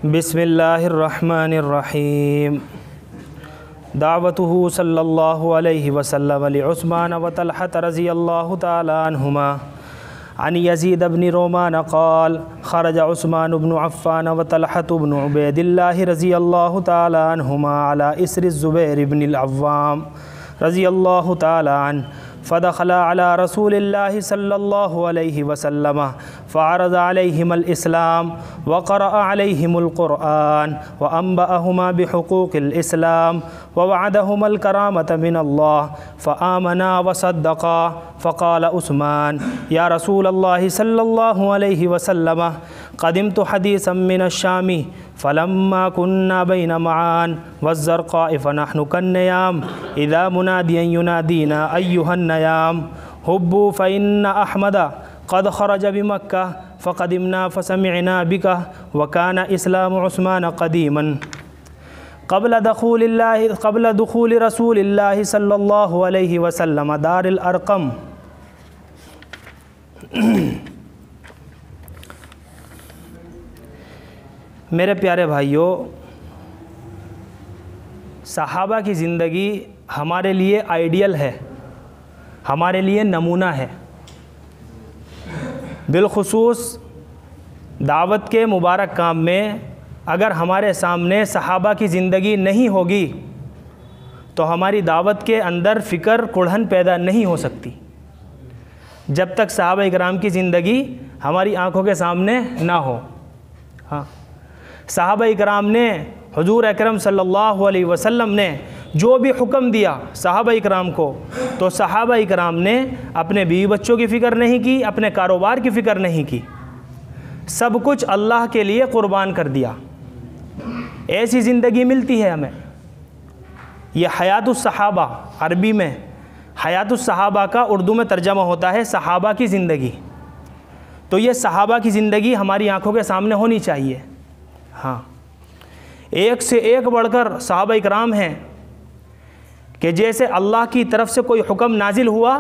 बिस्मिल्लाहिर्रहमानिर्रहीम। दावतुहु सल्लल्लाहु अलैहि वसल्लम अली उस्मान व तलहत रज़ियल्लाहु तआला अन्हुमा अन यज़ीद इब्न रोमान क़ाल ख़रज उस्मान इब्न अफ़्फ़ान व तलहत इब्न उबैदिल्लाह रज़ियल्लाहु तआला अन्हुमा अला इसरि ज़ुबैर इब्न अल-अव्वाम रज़ियल्लाहु तआला अन्हु फ़दख़ला अला रसूलिल्लाहि सल्लल्लाहु अलैहि वसल्लम फ़अरज़ अलैहिमुल इस्लाम व क़रअ अलैहिमुल क़ुरआन व अंबअहुमा बिहुक़ूक़िल इस्लाम व वअदहुमुल करामत मिनल्लाह फ़आमना व सद्दक़ा। फ़क़ाल उस्मान या रसूलल्लाहि सल्लल्लाहु अलैहि वसल्लम क़दिमतु हदीसन मिनश्शामी फ़लम्मा कुन्ना बैन मआन वज़्ज़रक़ा'i फ़नहनु कन्नयाम इज़ा मुनादियन युनादीना अय्युहन्नयाम हुब्बू फ़इन्न अहमदा क़द ख़रज बिमक्का फ़क़दिमना फ़समिअना बिका व कान इस्लामु उस्मान क़दीमन क़ब्ल दुख़ूलि रसूलिल्लाहि सल्लल्लाहु अलैहि वसल्लम दारिल अरक़म। मेरे प्यारे भाइयों, सहाबा की ज़िंदगी हमारे लिए आइडियल है, हमारे लिए नमूना है। बिलखुसूस दावत के मुबारक काम में अगर हमारे सामने सहाबा की ज़िंदगी नहीं होगी तो हमारी दावत के अंदर फ़िक्र कुढ़न पैदा नहीं हो सकती। जब तक सहाबा इकराम की ज़िंदगी हमारी आँखों के सामने ना हो। हाँ, सहाबा इकराम ने हुजूर अकरम सल्लल्लाहु अलैहि वसल्लम ने जो भी हुक्म दिया सहाबा इकराम को, तो सहाबा इकराम ने अपने बीवी बच्चों की फ़िक्र नहीं की, अपने कारोबार की फ़िक्र नहीं की, सब कुछ अल्लाह के लिए क़ुरबान कर दिया। ऐसी ज़िंदगी मिलती है हमें। यह हयातुस सहाबा, अरबी में हयातुस सहाबा का उर्दू में तर्जमा होता है सहाबा की ज़िंदगी। तो ये सहाबा की ज़िंदगी हमारी आँखों के सामने होनी चाहिए। हाँ, एक से एक बढ़कर सहाबा इकराम हैं कि जैसे अल्लाह की तरफ से कोई हुक्म नाजिल हुआ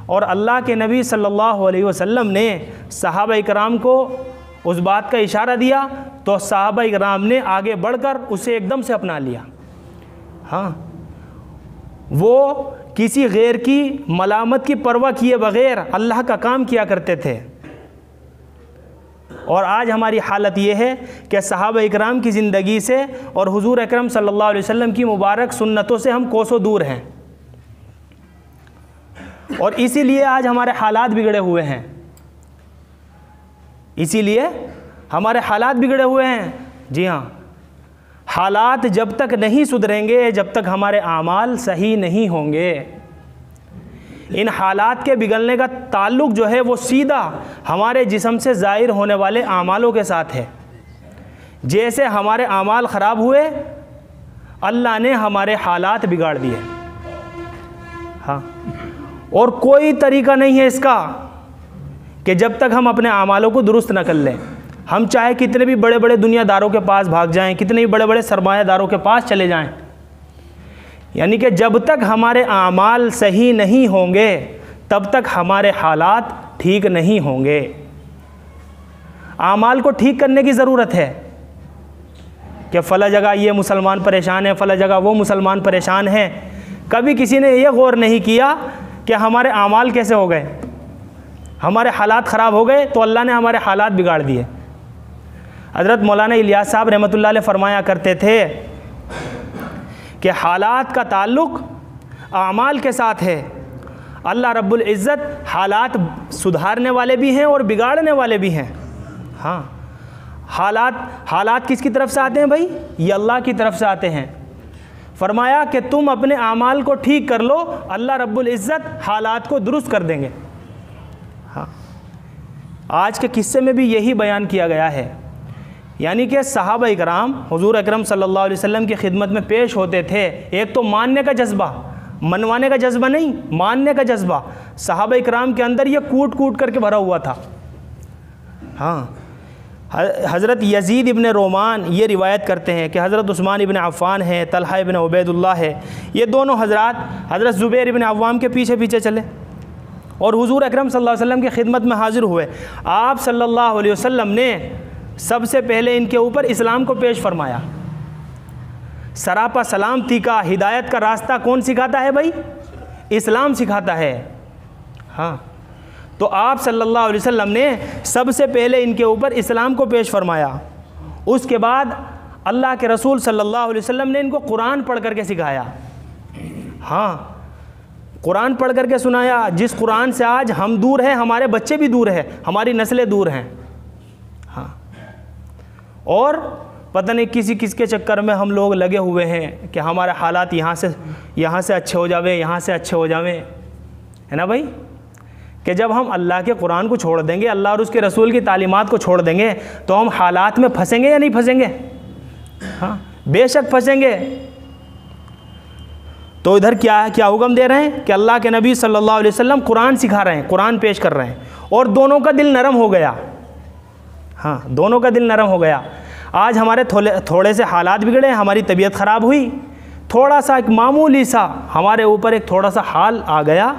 और अल्लाह के नबी सल्लल्लाहु अलैहि वसल्लम ने सहाबा इकराम को उस बात का इशारा दिया तो सहाबा इकराम ने आगे बढ़कर उसे एकदम से अपना लिया। हाँ, वो किसी गैर की मलामत की परवाह किए बग़ैर अल्लाह का काम किया करते थे। और आज हमारी हालत ये है कि सहाबा इकराम की ज़िंदगी से और हुजूर अकरम सल्लल्लाहु अलैहि वसल्लम की मुबारक सुन्नतों से हम कोसों दूर हैं, और इसीलिए आज हमारे हालात बिगड़े हुए हैं। इसीलिए हमारे हालात बिगड़े हुए हैं। जी हाँ, हालात जब तक नहीं सुधरेंगे, जब तक हमारे आमाल सही नहीं होंगे। इन हालात के बिगड़ने का ताल्लुक़ जो है वो सीधा हमारे जिस्म से ज़ाहिर होने वाले आमालों के साथ है। जैसे हमारे आमाल ख़राब हुए, अल्लाह ने हमारे हालात बिगाड़ दिए। हाँ, और कोई तरीक़ा नहीं है इसका कि जब तक हम अपने आमालों को दुरुस्त न कर लें, हम चाहे कितने भी बड़े बड़े दुनियादारों के पास भाग जाएं, कितने भी बड़े बड़े सरमायादारों के पास चले जाएं, यानी कि जब तक हमारे आमाल सही नहीं होंगे तब तक हमारे हालात ठीक नहीं होंगे। आमाल को ठीक करने की ज़रूरत है कि फ़ला जगह ये मुसलमान परेशान है, फ़ला जगह वो मुसलमान परेशान है। कभी किसी ने ये गौर नहीं किया कि हमारे आमाल कैसे हो गए, हमारे हालात ख़राब हो गए तो अल्लाह ने हमारे हालात बिगाड़ दिए। हज़रत मौलाना इलियास साहब रहमतुल्लाह अलैह फरमाया करते थे कि हालात का ताल्लुक़ आमाल के साथ है। अल्लाह रब्बुल इज़्ज़त हालात सुधारने वाले भी हैं और बिगाड़ने वाले भी हैं। हाँ, हालात किसकी तरफ से आते हैं भाई? ये अल्लाह की तरफ से आते हैं। फरमाया कि तुम अपने आमाल को ठीक कर लो, अल्लाह रब्बुल इज़्ज़त हालात को दुरुस्त कर देंगे। हाँ, आज के किस्से में भी यही बयान किया गया है, यानी कि सहाबा इकराम हुजूर अकरम सल्लल्लाहु अलैहि वसल्लम की खिदमत में पेश होते थे। एक तो मानने का जज्बा, मनवाने का जज्बा नहीं, मानने का जज्बा सहाबा इकराम के अंदर ये कूट कूट करके भरा हुआ था। हाँ, हज़रत यज़ीद इब्न रोमान ये रिवायत करते हैं कि हज़रत उस्मान इब्न अफ़्फ़ान है, तलहा इब्न उबैदुल्लाह है, ये दोनों हज़रात हज़रत ज़ुबैर इब्न अव्वाम के पीछे पीछे चले और हुजूर अकरम सल्लल्लाहु अलैहि वसल्लम की खिदमत में हाज़िर हुए। आप सल्लल्लाहु अलैहि वसल्लम ने सबसे पहले इनके ऊपर इस्लाम को पेश फरमाया। सरापा सलामती का, हिदायत का रास्ता कौन सिखाता है भाई? इस्लाम सिखाता है। हाँ, तो आप सल्लल्लाहु अलैहि वसल्लम ने सबसे पहले इनके ऊपर इस्लाम को पेश फरमाया। उसके बाद अल्लाह के रसूल सल्लल्लाहु अलैहि वसल्लम ने इनको कुरान पढ़ करके सिखाया। हाँ, कुरान पढ़ करके सुनाया, जिस कुरान से आज हम दूर हैं, हमारे बच्चे भी दूर हैं, हमारी नस्लें दूर हैं। हाँ, और पता नहीं किसके चक्कर में हम लोग लगे हुए हैं कि हमारे हालात यहाँ से अच्छे हो जावे, यहाँ से अच्छे हो जावे, है ना भाई? कि जब हम अल्लाह के कुरान को छोड़ देंगे, अल्लाह और उसके रसूल की तालीमात को छोड़ देंगे, तो हम हालात में फंसेंगे या नहीं फंसेंगे? हाँ, बेशक फंसेंगे। तो इधर क्या हुक्म दे रहे हैं कि अल्लाह के नबी सल्लल्लाहु अलैहि वसल्लम कुरान सिखा रहे हैं, कुरान पेश कर रहे हैं, और दोनों का दिल नरम हो गया। हाँ, दोनों का दिल नरम हो गया। आज हमारे थोड़े से हालात बिगड़े, हमारी तबीयत ख़राब हुई, थोड़ा सा एक मामूली सा हमारे ऊपर एक थोड़ा सा हाल आ गया,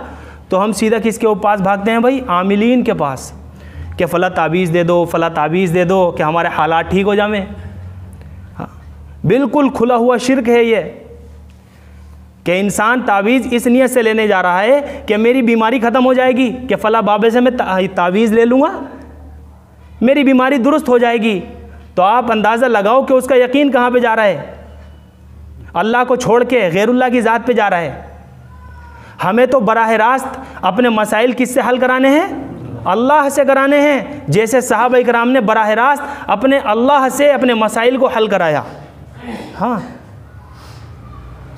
तो हम सीधा किसके पास भागते हैं भाई? आमिलीन के पास, कि फ़ला तावीज़ दे दो, फ़ला तावीज़ दे दो कि हमारे हालात ठीक हो जाएं। हाँ, बिल्कुल खुला हुआ शिर्क है ये, कि इंसान तावीज़ इस नियत से लेने जा रहा है कि मेरी बीमारी ख़त्म हो जाएगी, कि फ़ला बाबे से मैं तावीज़ ले लूँगा, मेरी बीमारी दुरुस्त हो जाएगी। तो आप अंदाज़ा लगाओ कि उसका यकीन कहाँ पे जा रहा है? अल्लाह को छोड़ के गैरुल्लाह की ज़ात पे जा रहा है। हमें तो बराह रास्त अपने मसाइल किससे हल कराने हैं? अल्लाह से कराने हैं, जैसे सहाबा इकराम ने बराह रास्त अपने अल्लाह से अपने मसाइल को हल कराया। हाँ,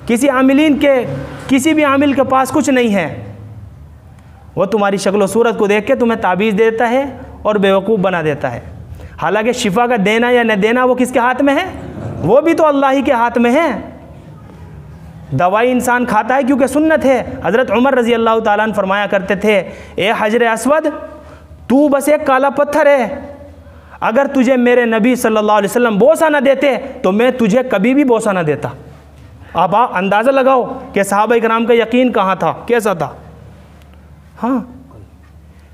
किसी भी आमिल के पास कुछ नहीं है, वो तुम्हारी शक्ल व सूरत को देख के तुम्हें ताबीज़ देता है और बेवकूफ़ बना देता है। हालांकि शिफा का देना या न देना वो किसके हाथ में है? वो भी तो अल्लाह ही के हाथ में है। दवाई इंसान खाता है क्योंकि सुन्नत है। हज़रत उमर रज़ी अल्लाह ताला अन्हु फरमाया करते थे, ए हजर अस्वद, तू बस एक काला पत्थर है, अगर तुझे मेरे नबी सल्लल्लाहु अलैहि वसल्लम बोसा ना देते तो मैं तुझे कभी भी बोसा ना देता। अब आप अंदाज़ा लगाओ कि सहाबा इकराम का यकीन कहाँ था, कैसा था। हाँ,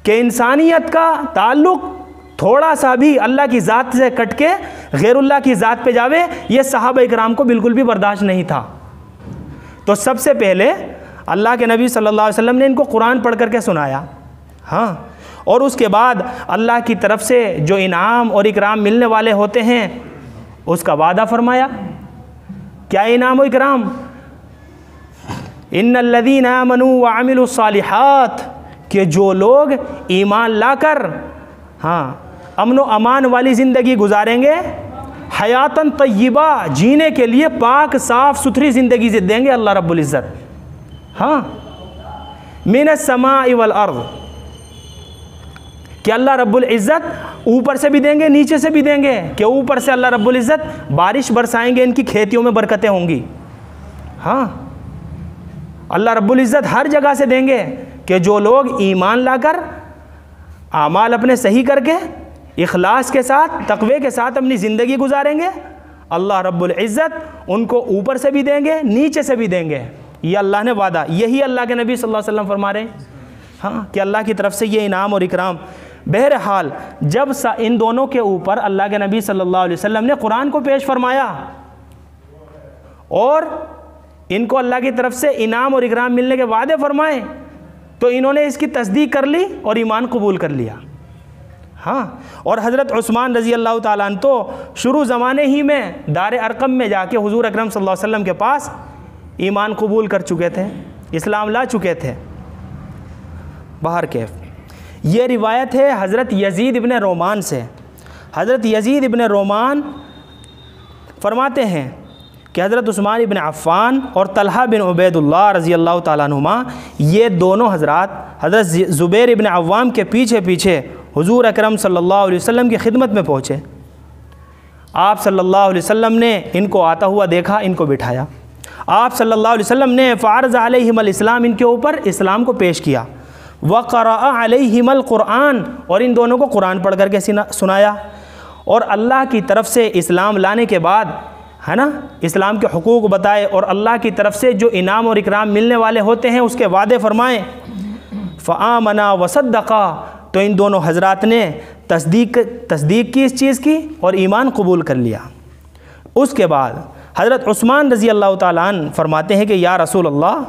कि इंसानियत का ताल्लुक़ थोड़ा सा भी अल्लाह की ज़ात से कट के गैरुल्लाह की ज़ात पे जावे, ये सहाबा इकराम को बिल्कुल भी बर्दाश्त नहीं था। तो सबसे पहले अल्लाह के नबी सल्लल्लाहु अलैहि वसल्लम ने इनको कुरान पढ़ करके सुनाया। हाँ, और उसके बाद अल्लाह की तरफ से जो इनाम और इकराम मिलने वाले होते हैं उसका वादा फरमाया। क्या इनाम और इकराम? इन्नल्लज़ीना आमनू व अमिलुस्सालिहात, कि जो लोग ईमान लाकर हाँ अमन व अमान वाली ज़िंदगी गुजारेंगे, हयातन तय्यबा, जीने के लिए पाक साफ़ सुथरी ज़िंदगी से देंगे अल्लाह रब्बुल इज़्ज़त। हाँ, मिनस समाई वल अर्ज़, कि अल्लाह रब्बुल इज़्ज़त ऊपर से भी देंगे नीचे से भी देंगे, कि ऊपर से अल्लाह रब्बुल इज़्ज़त बारिश बरसाएंगे, इनकी खेतियों में बरकतें होंगी। हाँ, अल्लाह रब्बुल इज़्ज़त हर जगह से देंगे, कि जो लोग ईमान लाकर आमाल अपने सही करके इखलास के साथ तक़वे के साथ अपनी ज़िंदगी गुजारेंगे, अल्लाह रब्बुल इज़्ज़त उनको ऊपर से भी देंगे नीचे से भी देंगे। ये अल्लाह ने वादा, यही अल्लाह के नबी सल्लल्लाहु अलैहि वसल्लम फरमा रहे हैं। हाँ, कि अल्लाह की तरफ से ये इनाम और इकराम। बहरहाल जब इन दोनों के ऊपर अल्लाह के नबी सल्लल्लाहु अलैहि वसल्लम ने कुरान को पेश फरमाया और इनको अल्लाह की तरफ से इनाम और इकराम मिलने के वादे फरमाए, तो इन्होंने इसकी तस्दीक कर ली और ईमान कबूल कर लिया। हाँ, और हज़रत उस्मान रज़ी अल्लाह ताला अन्हु तो शुरू ज़माने ही में दार अरकम में जाके हुज़ूर अकरम सल्लल्लाहु अलैहि वसल्लम के पास ईमान कबूल कर चुके थे, इस्लाम ला चुके थे। बाहर कैफ ये रिवायत है हज़रत यज़ीद इब्न रोमान से। हज़रत यज़ीद इब्न रोमान फरमाते हैं कि हज़रत उस्मान इब्न अफ़्फ़ान और तलहा बिन उबैदुल्लाह रज़ी अल्लाह ताला अन्हुमा, ये दोनों हज़रात हज़रत ज़ुबैर इब्न अव्वाम के पीछे पीछे हुज़ूर अकरम सल्लल्लाहु अलैहि वसल्लम की खिदमत में पहुँचे। आप सल्लल्लाहु अलैहि वसल्लम ने इनको आता हुआ देखा, इनको बिठाया। आप सल्लल्लाहु अलैहि वसल्लम ने फ़ारज़ अलैहिमल इस्लाम, इनके ऊपर इस्लाम को पेश किया। व क़रअ अलैहिमल क़ुरआन, और इन दोनों को कुरान पढ़ करके सुनाया। और अल्लाह की तरफ से इस्लाम लाने के बाद, है ना, इस्लाम के हुकूक बताए और अल्लाह की तरफ से जो इनाम और इकराम मिलने वाले होते हैं उसके वादे फरमाए। फ़आमना वसद्दक़ा, तो इन दोनों हज़रात ने तस्दीक की इस चीज़ की और ईमान कबूल कर लिया। उसके बाद हज़रत उस्मान रज़ी अल्लाह ताला अन्हु फरमाते हैं कि या रसूल अल्लाह,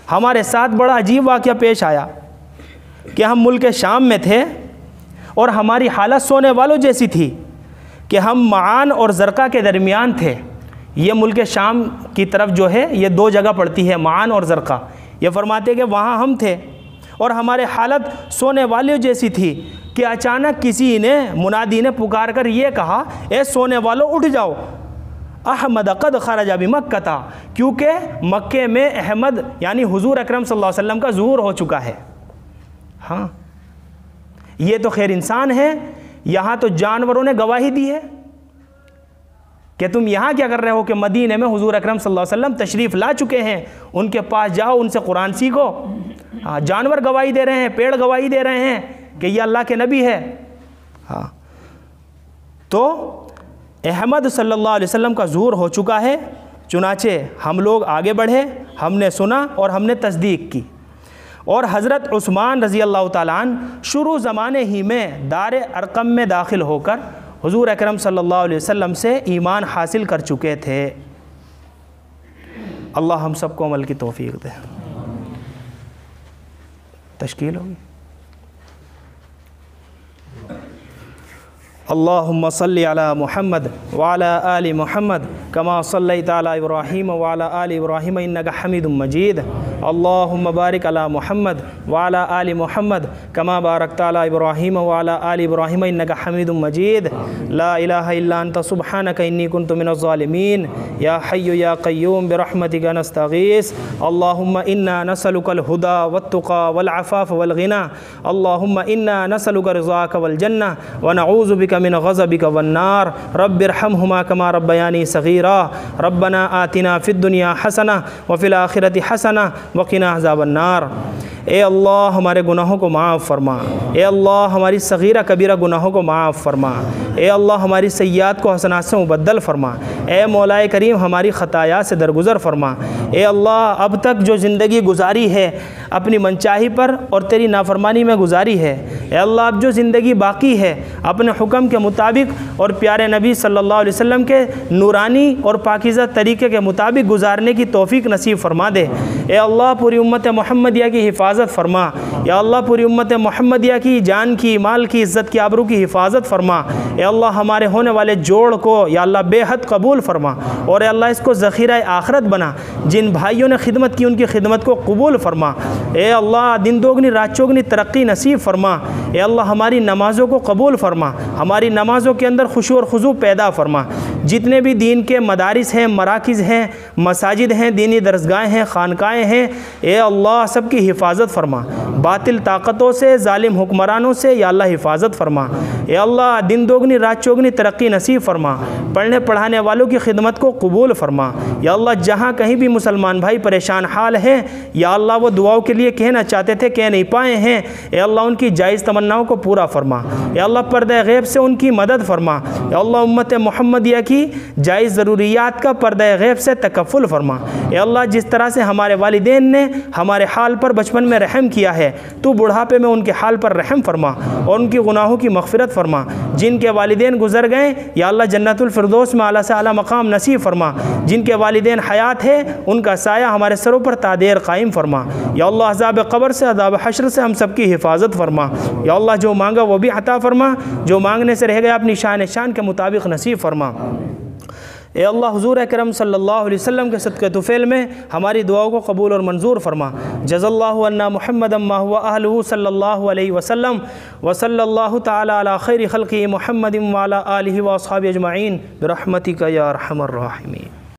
हमारे साथ बड़ा अजीब वाक़या पेश आया कि हम मुल्क शाम में थे और हमारी हालत सोने वालों जैसी थी कि हम मआन और ज़रक़ा के दरमियान थे। ये मुल्क शाम की तरफ जो है ये दो जगह पड़ती है, मआन और ज़रक़ा। ये फरमाते हैं कि वहाँ हम थे और हमारे हालत सोने वालों जैसी थी कि अचानक किसी ने, मुनादी ने पुकार कर ये कहा, ए सोने वालों उठ जाओ, अहमद क़द ख़रज बि मक्का था, क्योंकि मक्के में अहमद यानी हुज़ूर अकरम सल्लल्लाहु अलैहि वसल्लम का ज़ुहूर हो चुका है। हाँ, ये तो खैर इंसान है, यहाँ तो जानवरों ने गवाही दी है कि तुम यहाँ क्या कर रहे हो कि मदीने में हुज़ूर अकरम सल्लल्लाहु अलैहि वसल्लम तशरीफ़ ला चुके हैं, उनके पास जाओ, उनसे कुरान सीखो। हाँ, जानवर गवाही दे रहे हैं, पेड़ गवाही दे रहे हैं कि ये अल्लाह के नबी है। हाँ, तो अहमद सल्लल्लाहु अलैहि वसल्लम का ज़ुहूर हो चुका है। चुनाचे हम लोग आगे बढ़े, हमने सुना और हमने तस्दीक की। और हज़रत उस्मान रज़ी अल्लाह ताला अन्हु शुरू ज़माने ही में दार अरक़म में दाखिल होकर हुज़ूर अकरम सल्लल्लाहु अलैहि वसल्लम से ईमान हासिल कर चुके थे। अल्लाह हम सबको अमल की तौफ़ीक़ दे। तश्कील होगी। अल्लाहुम्मा सल्लि अला मुहम्मद व अला आलि मुहम्मद कमा सल्लैता अला इब्राहीम व अला आलि इब्राहीम इन्नका हमीदुम मजीद। अल्लाहुम्मा बारिक अला मुहम्मद व अला आलि मुहम्मद कमा बारकता अला इब्राहीम व अला आलि इब्राहीम इन्नका हमीदुम मजीद। ला इलाहा इल्ला अंता सुब्हानका इन्नी कुन्तु मिनज़ ज़ालिमीन। या हय्यु या क़य्यूम बिरहमतिका नस्तगीस। अल्लाहुम्मा इन्ना नसअलुकल हुदा वत्तुक़ा वल अफ़ाफ़ वल ग़िना। अल्लाहुम्मा इन्ना नसअलुका रिज़ाका वल जन्नह व नऊज़ु बिका मिन ग़ज़बिका वन्नार। रब्बिरहमहुमा कमा रब्बयानी सग़ीरा। रब्बना आतिना फ़िद दुनिया हसना व फ़िल आखिरति हसना वक़िना अज़ाबन्नार। ए अल्लाह, हमारे गुनाहों को माफ़ फरमा। ए अल्लाह, हमारी सग़ीरा कबीरा गुनाहों को माफ़ फरमा। ए अल्लाह, हमारी सय्यात को हसनात से मुबद्दल फरमा। ए मौलाए करीम, हमारी ख़ताया से दरगुज़र फरमा। ए अल्लाह, अब तक जो ज़िंदगी गुजारी है अपनी मनचाही पर और तेरी नाफरमानी में गुजारी है, ए अल्लाह, अब जो ज़िंदगी बाकी है अपने हुक्म के मुताबिक और प्यारे नबी सल्लल्लाहु अलैहि वसल्लम के नूरानी और पाकीज़ा तरीक़े के मुताबिक गुजारने की तौफ़ीक़ नसीब फरमा दे। ए अल्लाह, पूरी उम्मत मोहम्मदिया की हिफाजत फरमा। या अल्लाह, पूरी उम्मत मोहम्मदिया की जान की, माल की, इज़्ज़त की, आबरू की हिफाजत फरमा। या अल्लाह, हमारे होने वाले जोड़ को या अल्लाह बेहद कबूल फरमा और या अल्लाह इसको ज़ख़ीरा आखिरत बना। जिन भाइयों ने खिदमत की उनकी खिदमत को कबूल फरमा। ए अल्लाह, दिन दोगुनी रात चौगुनी तरक्की नसीब फरमा। ए अल्लाह, हमारी नमाज़ों को कबूल फरमा, हमारी नमाज़ों के अंदर खुशू और खुजू पैदा फरमा। जितने भी दीन के मदारिस हैं, मराकिज़ हैं, मसाजिद हैं, दीनी दरसगाहें हैं, खानकाएँ हैं, ए अल्लाह, सबकी हिफाजत फरमा। बातिल ताकतों से, जालिम हुक्मरानों से या अल्लाह हिफाजत फरमा। ए अल्लाह, दिन दोगुनी रात चौगुनी तरक्की नसीब फरमा। पढ़ने पढ़ाने वालों की खिदमत को कबूल फरमा। या अल्लाह, जहाँ कहीं भी मुसलमान भाई परेशान हाल हैं, या अल्लाह, वो दुआओं के लिए कहना चाहते थे कह नहीं पाए हैं, ए अल्लाह, उनकी जायज़ तमन्नाओं को पूरा फरमा। या अल्लाह, पर्दे गैब से उनकी मदद फरमा। या अल्लाह, उम्मत मोहम्मदिया की जायज़ ज़रूरियात का पर्दे गैब से तकफ़ुल फरमा। या अल्लाह, जिस तरह से हमारे वालिदैन ने हमारे हाल पर बचपन में रहम किया है, तू बुढ़ापे में उनके हाल पर रहम फरमा और उनकी गुनाहों की मग़फ़िरत फरमा। जिनके वालिदैन गुज़र गए, या अल्लाह, जन्नतुल फ़िरदौस में आला से आला मकाम नसीब फरमा। जिनके वालिदैन हयात है, उनका साया हमारे सरों पर तादेर कायम फरमा। या अल्लाह, अज़ाब क़ब्र से, अज़ाब हश्र से हम सब की हिफाजत फरमा। या अल्लाह, जो मांगा वो भी अता फरमा, जो मांगने से रह गया अपनी शान के मुताबिक नसीब फरमा। ए अल्लाह, हुज़ूर अकरम सल्लल्लाहु अलैहि वसल्लम के सदक़े तुफ़ैल में हमारी दुआओं को कबूल और मंजूर फरमा। जज़ल्लाहु अन्ना मुहम्मदम मा हुवा अहलुहु सल्लल्लाहु अलैहि वसल्लम व सल्लल्लाहु तआला अला खैरि खल्क़ि मुहम्मदिन व अला आलिहि व अस्हाबिहि अजमईन बिरहमतिका या अरहमर राहिमीन।